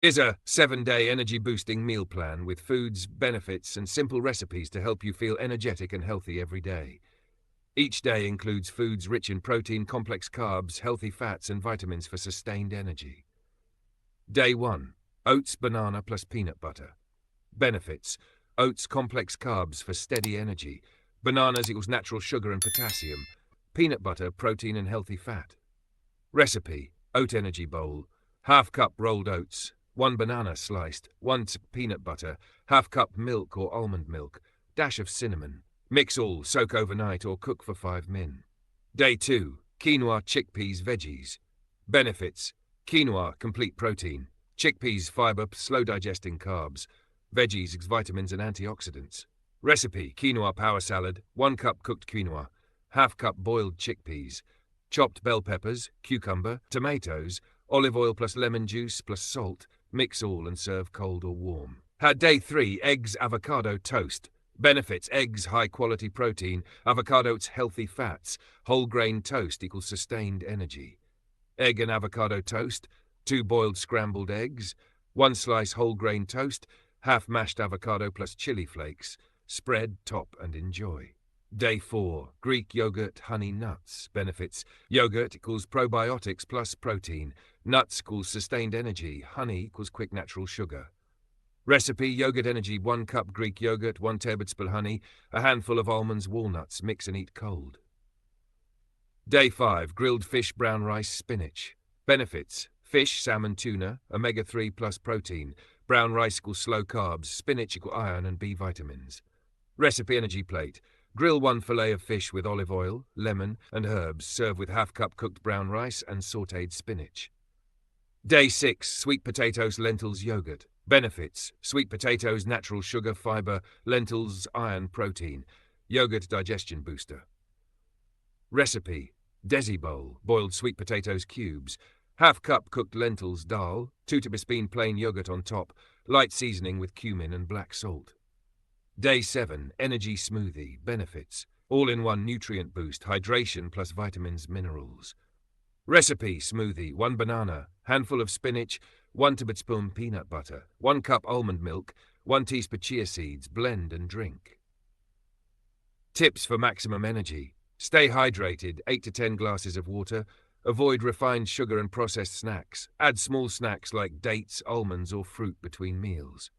Is a 7-day energy-boosting meal plan with foods, benefits, and simple recipes to help you feel energetic and healthy every day. Each day includes foods rich in protein, complex carbs, healthy fats, and vitamins for sustained energy. Day 1. Oats, banana plus peanut butter. Benefits. Oats, complex carbs for steady energy. Bananas equals natural sugar and potassium. Peanut butter, protein and healthy fat. Recipe. Oat energy bowl. Half cup rolled oats. 1 banana sliced. 1 peanut butter. Half cup milk or almond milk. Dash of cinnamon. Mix all, soak overnight or cook for 5 min. Day 2. Quinoa, chickpeas, veggies. Benefits. Quinoa, complete protein. Chickpeas, fiber, slow digesting carbs. Veggies, vitamins and antioxidants. Recipe. Quinoa power salad. 1 cup cooked quinoa. Half cup boiled chickpeas. Chopped bell peppers, cucumber, tomatoes, olive oil plus lemon juice plus salt. Mix all and serve cold or warm. Day 3. Eggs, avocado toast. Benefits. Eggs, high-quality protein. Avocados, healthy fats. Whole grain toast equals sustained energy. Egg and avocado toast. 2 boiled scrambled eggs. 1 slice whole grain toast. Half mashed avocado plus chili flakes. Spread, top, and enjoy. Day 4. Greek yogurt, honey, nuts. Benefits. Yogurt equals probiotics plus protein. Nuts equals sustained energy. Honey equals quick natural sugar. Recipe. Yogurt energy. 1 cup Greek yogurt, 1 tablespoon honey, a handful of almonds, walnuts. Mix and eat cold. Day 5. Grilled fish, brown rice, spinach. Benefits. Fish, salmon, tuna, omega-3 plus protein. Brown rice equals slow carbs. Spinach equals iron and B vitamins. Recipe. Energy plate. Grill 1 fillet of fish with olive oil, lemon, and herbs. Serve with half cup cooked brown rice and sautéed spinach. Day 6. Sweet potatoes, lentils, yogurt. Benefits. Sweet potatoes, natural sugar, fiber, lentils, iron, protein. Yogurt, digestion booster. Recipe. Desi bowl, boiled sweet potatoes cubes. Half cup cooked lentils, dal, 2 tablespoon plain yogurt on top, light seasoning with cumin and black salt. Day 7. Energy smoothie. Benefits. All-in-one nutrient boost, hydration plus vitamins, minerals. Recipe. Smoothie. 1 banana, handful of spinach, 1 tablespoon peanut butter, 1 cup almond milk, 1 teaspoon chia seeds. Blend and drink. Tips for maximum energy. Stay hydrated, 8 to 10 glasses of water. Avoid refined sugar and processed snacks. Add small snacks like dates, almonds or fruit between meals.